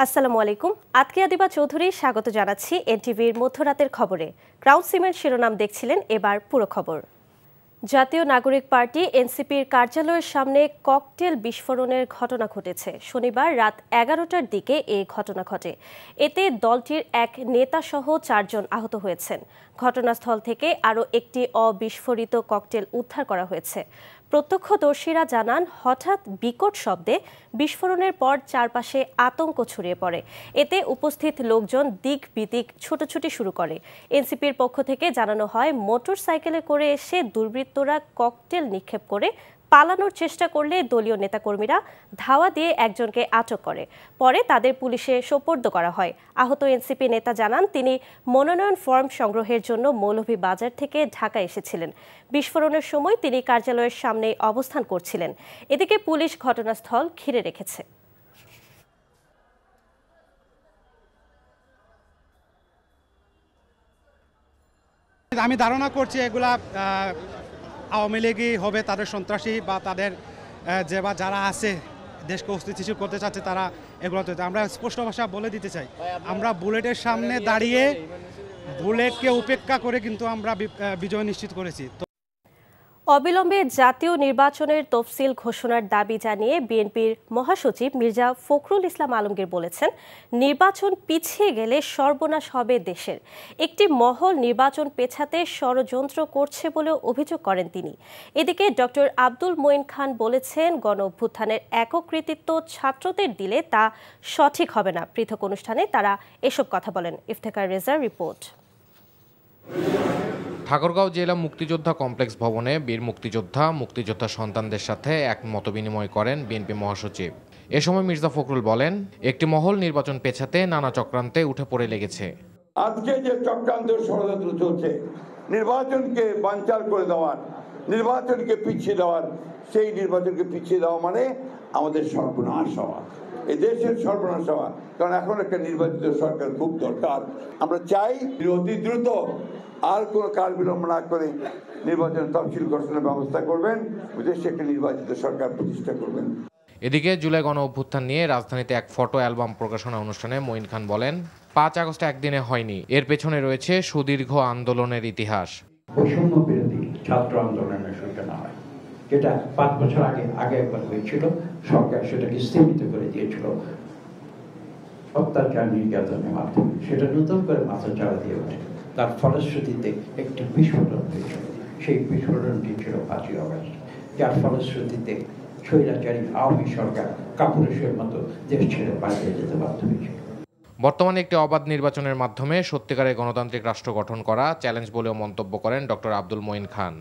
আসসালামু আলাইকুম। আতকিয়া দিবা চৌধুরী স্বাগত জানাচ্ছি এনটিভির মধ্যরাতের খবরে। ক্রাউন সিমেন্ট শিরোনাম দেখছিলেন, এবার পুরো খবর। জাতীয় নাগরিক পার্টি এনসিপির কার্যালয়ের সামনে ককটেল বিস্ফোরণের ঘটনা ঘটেছে। শনিবার রাত 11টার দিকে এই ঘটনা ঘটে। এতে দলটির এক নেতাসহ 4 জন আহত হয়েছেন। ঘটনাস্থল থেকে আরও একটি অবিস্ফোরিত ককটেল উদ্ধার করা হয়েছে। প্রত্যক্ষদর্শীরা জানান, হঠাৎ বিকট শব্দে বিস্ফোরণের পর চারপাশে আতঙ্ক ছড়িয়ে পড়ে। এতে উপস্থিত লোকজন দিক বিদিক ছুটোছুটি শুরু করে। এনসিপির পক্ষ থেকে জানানো হয়, মোটরসাইকেলে করে এসে দুর্বৃত্তরা ককটেল নিক্ষেপ করে পালানোর চেষ্টা করলে দলীয় নেতাকর্মীরা ধাওয়া দিয়ে একজনকে আটক করে। পরে তাদের পুলিশে সোপর্দ করা হয়। আহত এনসিপি নেতা জানান, তিনি মনোনয়ন ফর্ম সংগ্রহের জন্য মৌলভীবাজার থেকে ঢাকা এসেছিলেন। বিস্ফোরণের সময় তিনি কার্যালয়ের সামনে অবস্থান করছিলেন। এদিকে পুলিশ ঘটনাস্থল ঘিরে রেখেছে। আমি ধারণা করছি এগুলা আওয়ামী লীগই হবে, তাদের সন্ত্রাসী বা তাদের যারা আছে দেশকে অস্থিতিশীল করতে চাচ্ছে তারা এগুলোতে। আমরা স্পষ্ট ভাষা বলে দিতে চাই, আমরা বুলেটের সামনে দাঁড়িয়ে বুলেটকে উপেক্ষা করে কিন্তু আমরা বিজয় নিশ্চিত করেছি। অবিলম্বে জাতীয় নির্বাচনের তফসিল ঘোষণার দাবি জানিয়ে বিএনপির মহাসচিব মির্জা ফখরুল ইসলাম আলমগীর বলেছেন, নির্বাচন পিছিয়ে গেলে সর্বনাশ হবে দেশের। একটি মহল নির্বাচন পেছাতে ষড়যন্ত্র করছে বলেও অভিযোগ করেন তিনি। এদিকে ডক্টর আব্দুল মঈন খান বলেছেন, গণ অভ্যুত্থানের একক কৃতিত্ব ছাত্রদের দিলে তা সঠিক হবে না। পৃথক অনুষ্ঠানে তারা এসব কথা বলেন। ইফতেখার রেজার রিপোর্ট। ঠাকুরগাঁও জেলা মুক্তিযোদ্ধা কমপ্লেক্স ভবনে বীর মুক্তিযোদ্ধা সন্তানদের সাথে এক মতবিনিময় করেন বিএনপি মহাসচিব। এ সময় মির্জা ফখরুল বলেন, একটি মহল নির্বাচন পেছাতে নানা চক্রান্তে উঠে পড়ে লেগেছে। আজকে যে চক্রান্ত ষড়যন্ত্র চলছে, নির্বাচনকে বানচাল করে দেওয়ার, নির্বাচনকে পিছিয়ে দেওয়ার, সেই নির্বাচনকে পিছিয়ে দেওয়া মানে আমাদের সর্বনাশ হওয়া, এই দেশের সর্বনাশ হওয়া। কারণ এখন একটা নির্বাচিত সরকার খুব দরকার। আমরা চাই অতি দ্রুত আর কোনো কাল বিলম্ব না করে নির্বাচন তফসিল ঘোষণার ব্যবস্থা করবেন, দেশে একটা নির্বাচিত সরকার প্রতিষ্ঠা করবেন। এদিকে জুলাই গণ অভ্যুত্থান নিয়ে রাজধানীতে এক ফটো অ্যালবাম প্রকাশনা অনুষ্ঠানে মঈন খান বলেন, 5 আগস্ট একদিনে হয়নি, এর পেছনে রয়েছে সুদীর্ঘ আন্দোলনের ইতিহাস। বৈষম্য বিরোধী ছাত্র আন্দোলনের সূচনা হয়, যেটা 5 বছর আগে একবার হয়েছিল। সরকার সেটাকে স্থগিত করে দিয়েছিল অত্যাচার নির্যাতনের মাধ্যমে। সেটা নতুন করে মাথা চাড়া দিয়ে ওঠে। তার ফলশ্রুতিতে একটি বিস্ফোরণ হয়েছিল। সেই বিস্ফোরণটি ছিল 5ই আগস্ট, যার ফলশ্রুতিতে স্বৈরাচারী আওয়ামী সরকার কাপুরুষের মতো দেশ ছেড়ে পালিয়ে যেতে বাধ্য হয়েছিল। বর্তমানে একটি অবাধ নির্বাচনের মাধ্যমে সত্যিকারের গণতান্ত্রিক রাষ্ট্র গঠন করা চ্যালেঞ্জ বলেও মন্তব্য করেন doctor Abdul Moyeen Khan.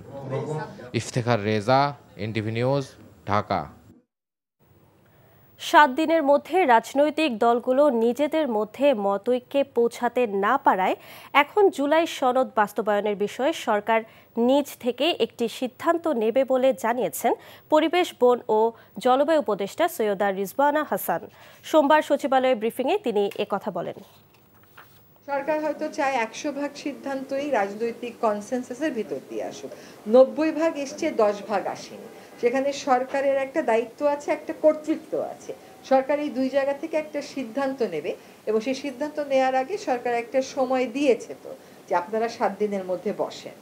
Iftekhar Reza, NTV news, Dhaka. 7 দিনের মধ্যে রাজনৈতিক দলগুলো নিজেদের মধ্যে মতৈক্যে পৌঁছাতে না পারায় এখন জুলাই সনদ বাস্তবায়নের বিষয়ে সরকার নিজ থেকে একটি সিদ্ধান্ত নেবে বলে জানিয়েছেন পরিবেশ, বন ও জলবায়ু উপদেষ্টা সৈয়দা রিজওয়ানা হাসান। সোমবার সচিবালয়ে ব্রিফিংয়ে তিনি একথা বলেন। সরকার হয়তো চায় 100% সিদ্ধান্তই রাজনৈতিক কনসেনসাসের ভিতর দিয়ে আসুক। 90% এসছে, 10% আসেনি। সেখানে সরকারের একটা দায়িত্ব আছে, একটা কর্তৃত্ব আছে। সরকার এই 2 জায়গা থেকে একটা সিদ্ধান্ত নেবে এবং সেই সিদ্ধান্ত নেওয়ার আগে সরকার একটা সময় দিয়েছে তো, যে আপনারা 7 দিনের মধ্যে বসেন।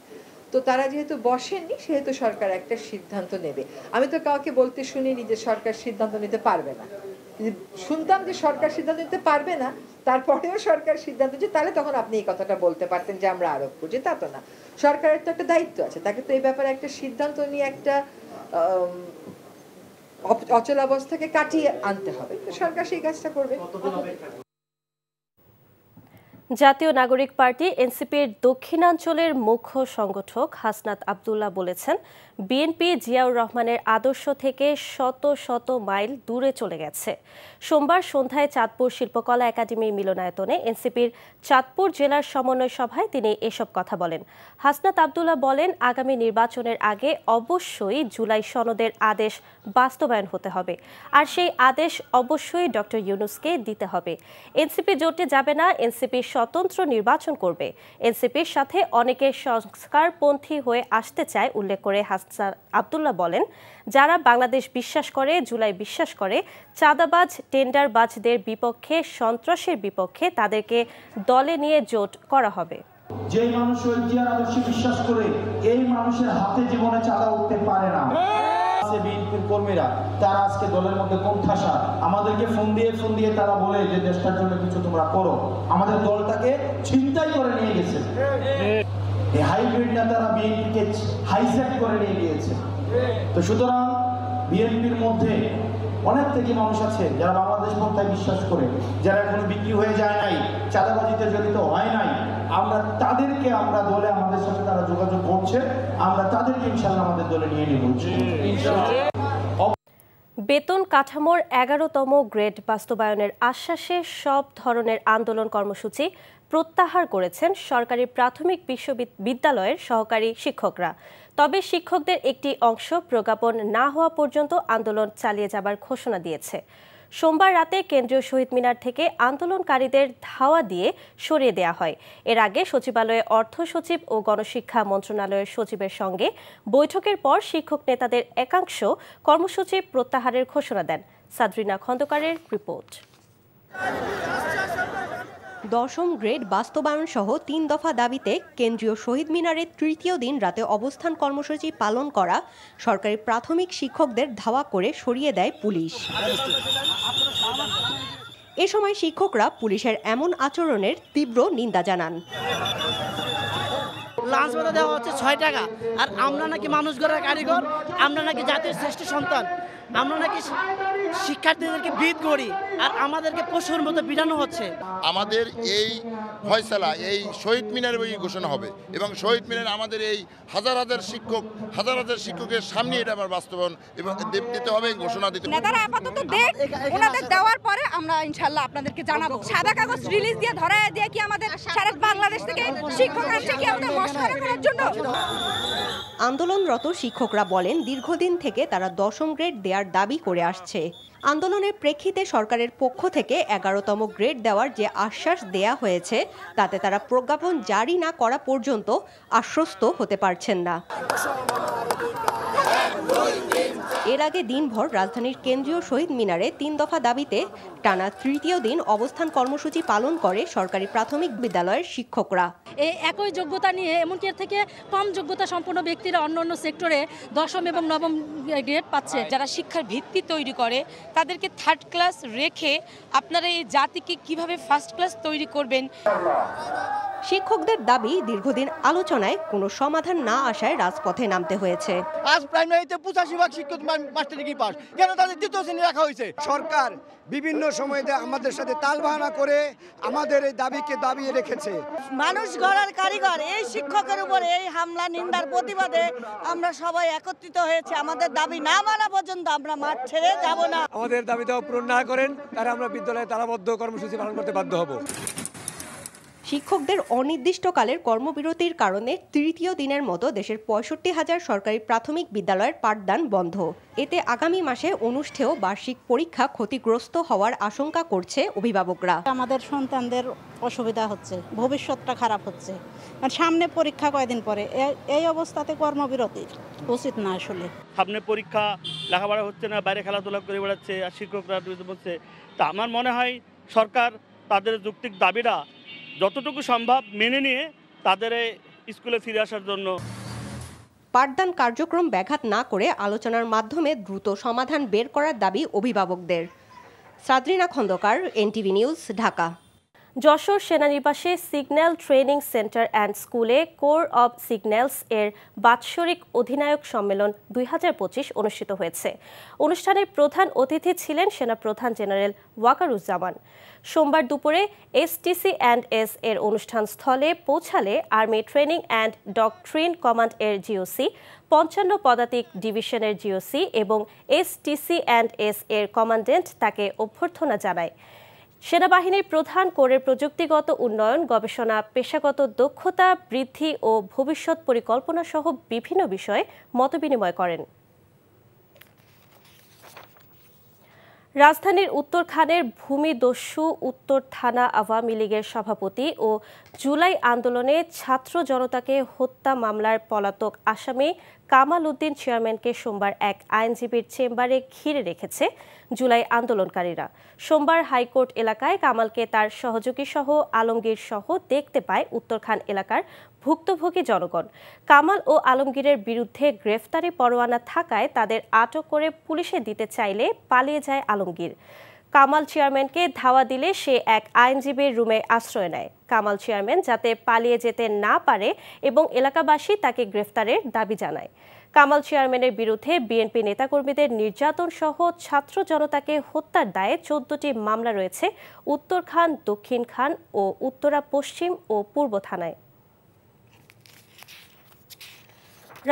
তো তারা যেহেতু বসেননি, সেহেতু সরকার একটা সিদ্ধান্ত নেবে। আমি তো কাউকে বলতে শুনিনি যে সরকার সিদ্ধান্ত নিতে পারবে না। শুনতাম যে সরকার সিদ্ধান্ত নিতে পারবে না, তারপরেও সরকার সিদ্ধান্ত, যে তাহলে তখন আপনি এই কথাটা বলতে পারতেন যে আমরা আরোপ করছি। তা তো না, সরকারের তো একটা দায়িত্ব আছে, তাকে তো এই ব্যাপারে একটা সিদ্ধান্ত নিয়ে একটা অচলাবস্থাকে কাটিয়ে আনতে হবে। তো সরকার সেই কাজটা করবে। জাতীয় নাগরিক পার্টি এনসিপির দক্ষিণাঞ্চলের মুখ্য সংগঠক হাসনাত আব্দুল্লাহ বলেছেন, বিএনপি জিয়াউর রহমানের আদর্শ থেকে শত শত মাইল দূরে চলে গেছে। সোমবার সন্ধ্যায় চাঁদপুর শিল্পকলা একাডেমি মিলনায়তনে এনসিপির চাঁদপুর জেলার সমন্বয় সভায় তিনি এসব কথা বলেন। হাসনাত আব্দুল্লাহ বলেন, আগামী নির্বাচনের আগে অবশ্যই জুলাই সনদের আদেশ বাস্তবায়ন হতে হবে, আর সেই আদেশ অবশ্যই ডক্টর ইউনূসকে দিতে হবে। এনসিপি জোটে যাবে না, এনসিপি স্বতন্ত্র নির্বাচন করবে। এনসিপির সাথে অনেকে সংস্কারপন্থী হয়ে আসতে চায় উল্লেখ করে হাসান আব্দুল্লাহ বলেন, যারা বাংলাদেশ বিশ্বাস করে, জুলাই বিশ্বাস করে, চাঁদাবাজ টেন্ডারবাজদের বিপক্ষে, সন্ত্রাসের বিপক্ষে তাদেরকে দলে নিয়ে জোট করা হবে। যে মানুষ ঐতিহ্যের আদর্শে বিশ্বাস করে এই মানুষের হাতে জীবনে চাঁদা উঠতে পারে না। বিএনপির কর্মীরা তারা আজকে দলের মধ্যে কোণঠাসা, আমাদেরকে ফোন দিয়ে তারা বলে যে দেশটার জন্য কিছু তোমরা করো। আমাদের দলটাকে ছিনতাই করে নিয়ে গেছে, এই হাইব্রিড নেতারা বিএনপিকে হাইজ্যাক করে নিয়ে গিয়েছে। তো সুতরাং বিএনপির মধ্যে অনেক থেকে মানুষ আছে যারা বাংলাদেশ পন্থায় বিশ্বাস করে, যারা এখনো বিক্রি হয়ে যায় নাই, চাঁদাবাজিতে জড়িত হয় নাই, আমরা তাদেরকে দলে আমাদের সাথে তারা যোগাযোগ করছে, আমরা তাদেরকে ইনশাআল্লাহ আমাদের দলে নিয়ে নিব। বেতন কাঠামোর 11তম গ্রেড বাস্তবায়নের আশ্বাসে সব ধরনের আন্দোলন কর্মসূচি প্রত্যাহার করেছেন সরকারি প্রাথমিক বিশ্ববিদ্যালয়ের সহকারী শিক্ষকরা। তবে শিক্ষকদের একটি অংশ প্রজ্ঞাপন না হওয়া পর্যন্ত আন্দোলন চালিয়ে যাবার ঘোষণা দিয়েছে। সোমবার রাতে কেন্দ্রীয় শহীদ মিনার থেকে আন্দোলনকারীদের ধাওয়া দিয়ে সরিয়ে দেওয়া হয়। এর আগে সচিবালয়ে অর্থ সচিব ও গণশিক্ষা মন্ত্রণালয়ের সচিবের সঙ্গে বৈঠকের পর শিক্ষক নেতাদের একাংশ কর্মসূচি প্রত্যাহারের ঘোষণা দেন। সাদরিনা খন্দকারের রিপোর্ট। 10ম গ্রেড বাস্তবায়ন সহ 3 দফা দাবিতে কেন্দ্রীয় শহীদ মিনারের তৃতীয় দিন রাতে অবস্থান কর্মসূচি পালন করা সরকারি প্রাথমিক শিক্ষকদের ধাওয়া করে সরিয়ে দেয় পুলিশ। এ সময় শিক্ষকরা পুলিশের এমন আচরণের তীব্র নিন্দা জানান। লাঞ্চ ভাতা দেওয়া হচ্ছে 6 টাকা, আর আমরা নাকি মানুষ গড়ার কারিগর, আমরা নাকি জাতির শ্রেষ্ঠ সন্তান, আমরা নাকি শিক্ষার্থীদেরকে বিদ করি, আর আমাদেরকে পশুর মতো পিটানো হচ্ছে। আমাদের এই ফয়সালা এই শহীদ মিনারে ঘোষণা হবে এবং শহীদ মিনার আমাদের এই হাজার হাজার শিক্ষকের সামনে এটা আবার বাস্তবায়ন এবং দিতে হবে, ঘোষণা দিতে হবে। নেতারা আপাতত দেখ, ওনাদের দেওয়ার পরে আমরা ইনশাআল্লাহ আপনাদেরকে জানাবো। সাদা কাগজ রিলিজ দিয়ে ধরায় দিয়ে কি আমাদের সারা বাংলাদেশ থেকে শিক্ষক আনছে কি আমাদের মশকরা করার জন্য? আন্দোলনরত শিক্ষকরা বলেন, দীর্ঘদিন থেকে তারা 10ম গ্রেড দেওয়ার দাবি করে আসছে। আন্দোলনের প্রেক্ষিতে সরকারের পক্ষ থেকে 11তম গ্রেড দেওয়ার যে আশ্বাস দেয়া হয়েছে তাতে তারা প্রজ্ঞাপন জারি না করা পর্যন্ত আশ্বস্ত হতে পারছেন না। এর আগে দিনভর রাজধানীর কেন্দ্রীয় শহীদ মিনারে 3 দফা দাবিতে টানা তৃতীয় দিন অবস্থান কর্মসূচি পালন করে সরকারি প্রাথমিক বিদ্যালয়ের শিক্ষকরা। এই একই যোগ্যতা নিয়ে এমনকি এর থেকে কম যোগ্যতা সম্পন্ন ব্যক্তিরা অন্যান্য সেক্টরে 10ম এবং 9ম গ্রেড পাচ্ছে। যারা শিক্ষার ভিত্তি তৈরি করে তাদেরকে 3rd ক্লাস রেখে আপনারা এই জাতিকে কিভাবে 1st ক্লাস তৈরি করবেন? শিক্ষকদের দাবি, দীর্ঘদিন আলোচনায় কোনো সমাধান না আসায় রাজপথে নামতে হয়েছে। আজ প্রাইমারিতে 85% শিক্ষক মাস্টার ডিগ্রি পাস, কেন তাদের দ্বিতীয় শ্রেণী রাখা হয়েছে? সরকার বিভিন্ন সময়তে আমাদের সাথে তালবাহানা করে আমাদের এই দাবিকে দাবিয়ে রেখেছে। মানুষ গড়ার কারিগর এই শিক্ষকের উপরে এই হামলা নিন্দার প্রতিবাদে আমরা সবাই একত্রিত হয়েছে। আমাদের দাবি না মানা পর্যন্ত আমরা মাঠ ছেড়ে যাব না। আমাদের দাবি দাওয়া পূরণ না করেন তারা আমরা বিদ্যালয়ে তালাবদ্ধ কর্মসূচি পালন করতে বাধ্য হব। শিক্ষকদের অনির্দিষ্টকালের কর্মবিরতির কারণে তৃতীয় দিনের মতো দেশের 65,000 সরকারি প্রাথমিক বিদ্যালয়ের পাঠদান বন্ধ। এতে আগামী মাসে অনুষ্ঠেয় বার্ষিক পরীক্ষা ক্ষতিগ্রস্ত হওয়ার আশঙ্কা করছে অভিভাবকরা। আমাদের সন্তানদের অসুবিধা হচ্ছে, ভবিষ্যৎটা খারাপ হচ্ছে, সামনে পরীক্ষা কয়দিন পরে, এই অবস্থাতে কর্মবিরতি উচিত না। আসলে সামনে পরীক্ষা, লেখাপড়া হচ্ছে না, বাইরে খেলাধুলা করে বেড়াচ্ছে আর শিক্ষকরা বলছে। তা আমার মনে হয় সরকার তাদের যৌক্তিক দাবিটা যতটুকু সম্ভব মেনে নিয়ে তাদের স্কুলে ফিরে আসার জন্য পাঠদান কার্যক্রম ব্যাঘাত না করে আলোচনার মাধ্যমে দ্রুত সমাধান বের করার দাবি অভিভাবকদের। সাদরিনা খন্দকার, এনটিভি নিউজ, ঢাকা। যশোর সেনানিবাসে সিগন্যাল ট্রেনিং সেন্টার অ্যান্ড স্কুলে কোর অব সিগন্যালস এর বাৎসরিক অধিনায়ক সম্মেলন 2025 অনুষ্ঠিত হয়েছে। অনুষ্ঠানের প্রধান অতিথি ছিলেন সেনাপ্রধান জেনারেল ওয়াকারুজ্জামান। সোমবার দুপুরে STC&S এর অনুষ্ঠান স্থলে পৌঁছালে army training and doctrine command এর জিওসি, 55 পদাতিক ডিভিশনের জিওসি এবং STC&S এর কমান্ডেন্ট তাকে অভ্যর্থনা জানায়। সেনাবাহিনীর প্রধান কোরের প্রযুক্তিগত উন্নয়ন, গবেষণা, পেশাগত দক্ষতা বৃদ্ধি ও ভবিষ্যৎ পরিকল্পনা সহ বিভিন্ন বিষয়ে মতবিনিময় করেন। রাজধানীর উত্তরখানের ভূমিদস্যু উত্তর থানা আওয়ামী লীগের সভাপতি ও জুলাই আন্দোলনে ছাত্র জনতাকে হত্যা মামলার পলাতক আসামি কামাল উদ্দিন চেয়ারম্যানকে সোমবার এক আইনজীবীর চেম্বারে ঘিরে রেখেছে জুলাই আন্দোলনকারীরা। সোমবার হাইকোর্ট এলাকায় কামালকে তার সহযোগী সহ আলমগীর সহ দেখতে পায় উত্তরখান এলাকার ভুক্তভোগী জনগণ। কামাল ও আলমগীরের বিরুদ্ধে গ্রেফতারি পরোয়ানা থাকায় তাদের আটক করে পুলিশে দিতে চাইলে পালিয়ে যায় আলমগীর। কামাল চেয়ারম্যানকে ধাওয়া দিলে সে এক আইনজীবীর রুমে আশ্রয় নেয়। কামাল চেয়ারম্যান যাতে পালিয়ে যেতে না পারে এবং এলাকাবাসী তাকে গ্রেফতারের দাবি জানায়। কামাল চেয়ারম্যানের বিরুদ্ধে বিএনপি নেতাকর্মীদের নির্যাতন সহ ছাত্র জনতাকে হত্যার দায়ে 14টি মামলা রয়েছে উত্তরখান, দক্ষিণ খান ও উত্তরা পশ্চিম ও পূর্ব থানায়।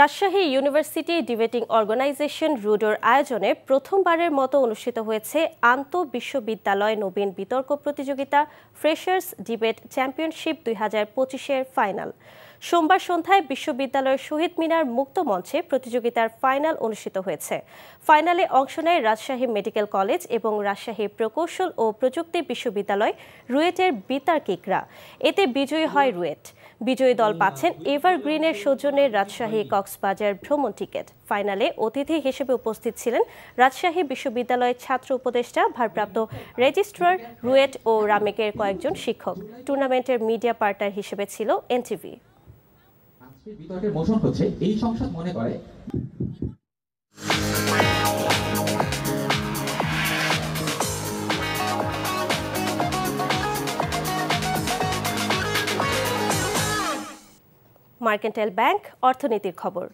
রাজশাহী ইউনিভার্সিটি ডিবেটিং অর্গানাইজেশন রুডোর আয়োজনে প্রথমবারের মতো অনুষ্ঠিত হয়েছে আন্তঃবিশ্ববিদ্যালয় নবীন বিতর্ক প্রতিযোগিতা ফ্রেশার্স ডিবেট চ্যাম্পিয়নশিপ 2025-এর ফাইনাল। সোমবার সন্ধ্যায় বিশ্ববিদ্যালয়ের শহীদ মিনার মুক্ত মঞ্চে প্রতিযোগিতার ফাইনাল অনুষ্ঠিত হয়েছে। ফাইনালে অংশ নেয় রাজশাহী মেডিকেল কলেজ এবং রাজশাহী প্রকৌশল ও প্রযুক্তি বিশ্ববিদ্যালয় রুয়েটের বিতার্কিকরা। এতে বিজয়ী হয় রুয়েট। বিজয়ী দল পাচ্ছেন এভারগ্রিনের সৌজন্যে রাজশাহী কক্সবাজার ভ্রমণ টিকিট। ফাইনালে অতিথি হিসেবে উপস্থিত ছিলেন রাজশাহী বিশ্ববিদ্যালয়ের ছাত্র উপদেষ্টা, ভারপ্রাপ্ত রেজিস্ট্রার রুয়েট ও রামেকের কয়েকজন শিক্ষক। টুর্নামেন্টের মিডিয়া পার্টনার হিসেবে ছিল এনটিভি। বিতর্কের মোশন হচ্ছে এই সংসদ মনে করে মার্কেন্টাইল ব্যাংক অর্থনীতির খবর।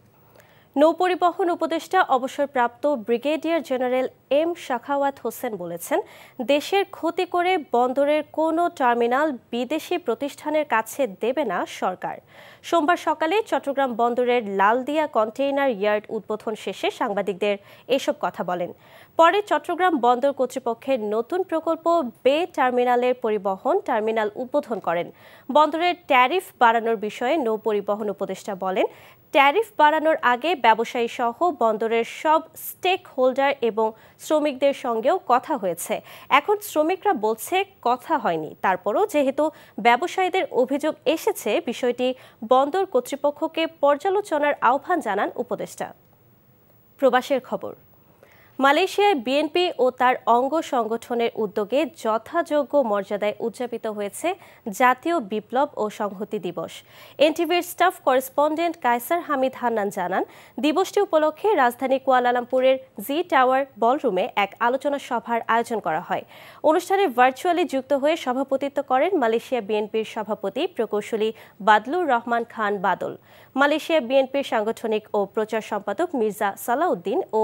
নৌপরিবহন উপদেষ্টা অবসরপ্রাপ্ত brigadier general M Shakhawat Hossain বলেছেন, দেশের ক্ষতি করে বন্দরের কোনো টার্মিনাল বিদেশি প্রতিষ্ঠানের কাছে দেবে না সরকার। সোমবার সকালে চট্টগ্রাম বন্দরের লালদিয়া কন্টেইনার ইয়ার্ড উদ্বোধন শেষে সাংবাদিকদের এসব কথা বলেন। পরে চট্টগ্রাম বন্দর কর্তৃপক্ষের নতুন প্রকল্প বে টার্মিনালের পরিবহন টার্মিনাল উদ্বোধন করেন। বন্দরের ট্যারিফ বাড়ানোর বিষয়ে নৌপরিবহন উপদেষ্টা বলেন, ট্যারিফ বাড়ানোর আগে ব্যবসায়ী সহ বন্দরের সব স্টেক হোল্ডার এবং শ্রমিকদের সঙ্গেও কথা হয়েছে। এখন শ্রমিকরা বলছে কথা হয়নি। তারপরও যেহেতু ব্যবসায়ীদের অভিযোগ এসেছে, বিষয়টি বন্দর কর্তৃপক্ষকে পর্যালোচনার আহ্বান জানান উপদেষ্টা। প্রবাসের খবর। মালয়েশিয়ায় বিএনপি ও তার অঙ্গ সংগঠনের উদ্যোগে যথাযোগ্য মর্যাদায় উদযাপিত হয়েছে জাতীয় বিপ্লব ও সংহতি দিবস। এনটিভির স্টাফ করেসপন্ডেন্ট কায়সার হামিদ হান্নান জানান, দিবসটি উপলক্ষে রাজধানী কুয়ালালামপুরের জি টাওয়ার বলরুমে এক আলোচনা সভার আয়োজন করা হয়। অনুষ্ঠানে ভার্চুয়ালি যুক্ত হয়ে সভাপতিত্ব করেন মালয়েশিয়া বিএনপির সভাপতি প্রকৌশলী বাদলুর রহমান খান বাদল। মালয়েশিয়া বিএনপির সাংগঠনিক ও প্রচার সম্পাদক মির্জা সালাউদ্দিন ও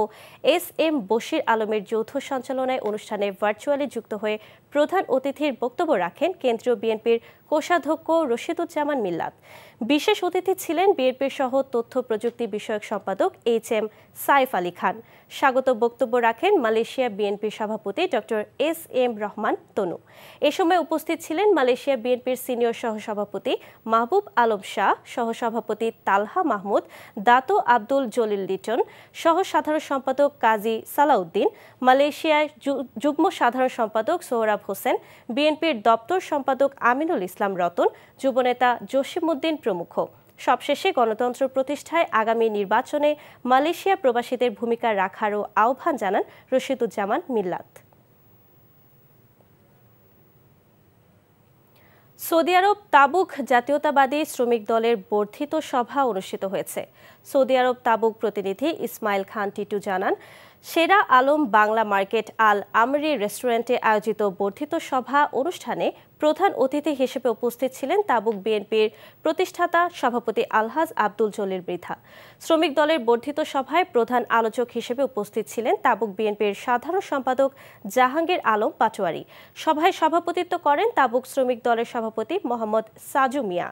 এস.এম. বশির আলমের যৌথ সঞ্চালনায় অনুষ্ঠানে ভার্চুয়ালি যুক্ত হয়ে প্রধান অতিথির বক্তব্য রাখেন কেন্দ্রীয় বিএনপির কোষাধ্যক্ষ রশিদুজ্জামান মিল্লাত। বিশেষ অতিথি ছিলেন বিএনপির সহ তথ্য প্রযুক্তি বিষয়ক সম্পাদক এইচ.এম. সাইফ আলী খান। স্বাগত বক্তব্য রাখেন মালয়েশিয়া বিএনপির সভাপতি ডক্টর এস.এম. রহমান তনু। এ সময় উপস্থিত ছিলেন মালয়েশিয়া বিএনপির সিনিয়র সহসভাপতি মাহবুব আলম শাহ, সহসভাপতি তালহা মাহমুদ, দাতো আব্দুল জলিল লিটন, সহ সাধারণ সম্পাদক কাজী সালাউদ্দিন, মালয়েশিয়ার যুগ্ম সাধারণ সম্পাদক সোহরাব হোসেন, বিএনপির দপ্তর সম্পাদক আমিনুল ইসলাম রতন, যুবনেতা জসিমউদ্দিন প্রমুখ। সবশেষে গণতন্ত্র প্রতিষ্ঠায় আগামী নির্বাচনে মালয়েশিয়া প্রবাসীদের ভূমিকা রাখারও আহ্বান জানান রশিদুজ্জামান মিল্লাত। সৌদি আরব তাবুক জাতীয়তাবাদী শ্রমিক দলের বর্ধিত সভা অনুষ্ঠিত হয়েছে। সৌদি আরব তাবুক প্রতিনিধি ইসমাইল খান টিটু জানান, সেরা আলম বাংলা মার্কেট আল আমরি রেস্টুরেন্টে আয়োজিত বর্ধিত সভা অনুষ্ঠানে প্রধান অতিথি হিসেবে উপস্থিত ছিলেন তাবুক বিএনপির প্রতিষ্ঠাতা সভাপতি আলহাজ আব্দুল জলিল মৃধা। শ্রমিক দলের বর্ধিত সভায় প্রধান আলোচক হিসেবে উপস্থিত ছিলেন তাবুক বিএনপির সাধারণ সম্পাদক জাহাঙ্গীর আলম পাটোয়ারি। সভায় সভাপতিত্ব করেন তাবুক শ্রমিক দলের সভাপতি মোহাম্মদ সাজু মিয়া।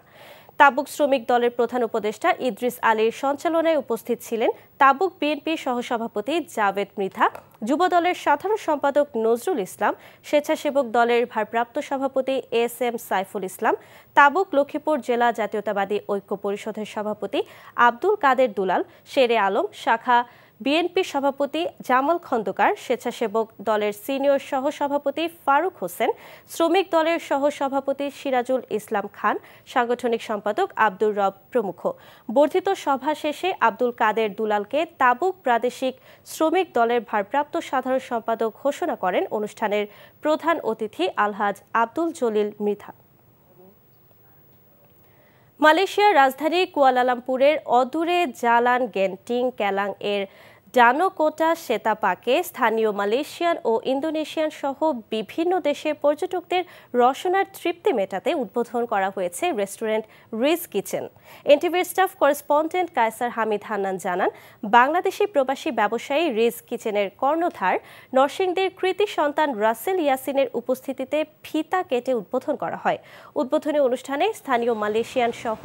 তাবুক শ্রমিক দলের প্রধান উপদেষ্টা ইদ্রিস আলীর সঞ্চালনায় উপস্থিত ছিলেন তাবুক বিএনপি সহসভাপতি জাভেদ মৃধা, যুব দলের সাধারণ সম্পাদক নজরুল ইসলাম, স্বেচ্ছাসেবক দলের ভারপ্রাপ্ত সভাপতি এস.এম. সাইফুল ইসলাম, তাবুক লক্ষ্মীপুর জেলা জাতীয়তাবাদী ঐক্য পরিষদের সভাপতি আব্দুল কাদের দুলাল, শেরে আলম, শাখা বিএনপি সভাপতি জামাল খন্দকার, স্বেচ্ছাসেবক দলের সিনিয়র সহসভাপতি ফারুক হোসেন, শ্রমিক দলের সহসভাপতি সিরাজুল ইসলাম খান, সাংগঠনিক সম্পাদক আব্দুর রব প্রমুখ। বর্ধিত সভা শেষে আব্দুল কাদের দুলালকে তাবুক প্রাদেশিক শ্রমিক দলের ভারপ্রাপ্ত সাধারণ সম্পাদক ঘোষণা করেন অনুষ্ঠানের প্রধান অতিথি আলহাজ আব্দুল জলিল মৃধা। মালয়েশিয়ার রাজধানী কুয়ালালামপুরের অদূরে জালান গেন্টিং ক্যালাং এর ডানোকোটা সেতাপাকে স্থানীয় মালয়েশিয়ান ও ইন্দোনেশিয়ান সহ বিভিন্ন দেশের পর্যটকদের রসনার তৃপ্তি মেটাতে উদ্বোধন করা হয়েছে রেস্টুরেন্ট রিজ কিচেন। এনটিভির স্টাফ করেসপন্ডেন্ট কায়সার হামিদ হান্নান জানান, বাংলাদেশি প্রবাসী ব্যবসায়ী রিজ কিচেনের কর্ণধার নরসিংদীর কৃতি সন্তান রাসেল ইয়াসিনের উপস্থিতিতে ফিতা কেটে উদ্বোধন করা হয়। উদ্বোধনী অনুষ্ঠানে স্থানীয় মালয়েশিয়ান সহ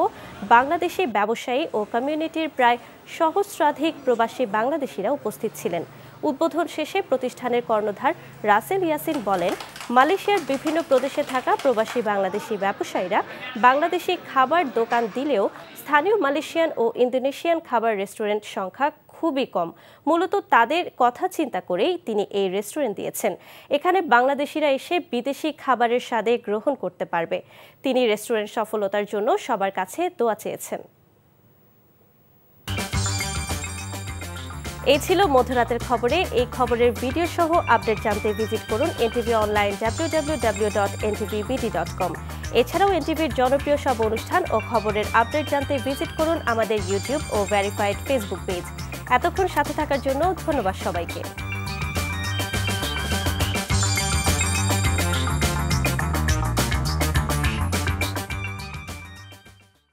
বাংলাদেশি ব্যবসায়ী ও কমিউনিটির প্রায় সহস্রাধিক প্রবাসী বাংলাদেশিরা উপস্থিত ছিলেন। উদ্বোধন শেষে প্রতিষ্ঠানের কর্ণধার রাসেল ইয়াসিন বলেন, মালয়েশিয়ার বিভিন্ন প্রদেশে থাকা প্রবাসী বাংলাদেশি ব্যবসায়ীরা বাংলাদেশি খাবার দোকান দিলেও স্থানীয় মালয়েশিয়ান ও ইন্দোনেশিয়ান খাবার রেস্টুরেন্ট সংখ্যা খুবই কম। মূলত তাদের কথা চিন্তা করেই তিনি এই রেস্টুরেন্ট দিয়েছেন। এখানে বাংলাদেশিরা এসে বিদেশি খাবারের স্বাদে গ্রহণ করতে পারবে। তিনি রেস্টুরেন্ট সফলতার জন্য সবার কাছে দোয়া চেয়েছেন। এই ছিল মধ্যরাতের খবরে। এই খবরের ভিডিও সহ আপডেট জানতে ভিজিট করুন এনটিভি অনলাইন www.ntvbd.com। এছাড়াও এনটিভির জনপ্রিয় সব অনুষ্ঠান ও খবরের আপডেট জানতে ভিজিট করুন আমাদের ইউটিউব ও ভেরিফাইড ফেসবুক পেজ। এতক্ষণ সাথে থাকার জন্য ধন্যবাদ সবাইকে।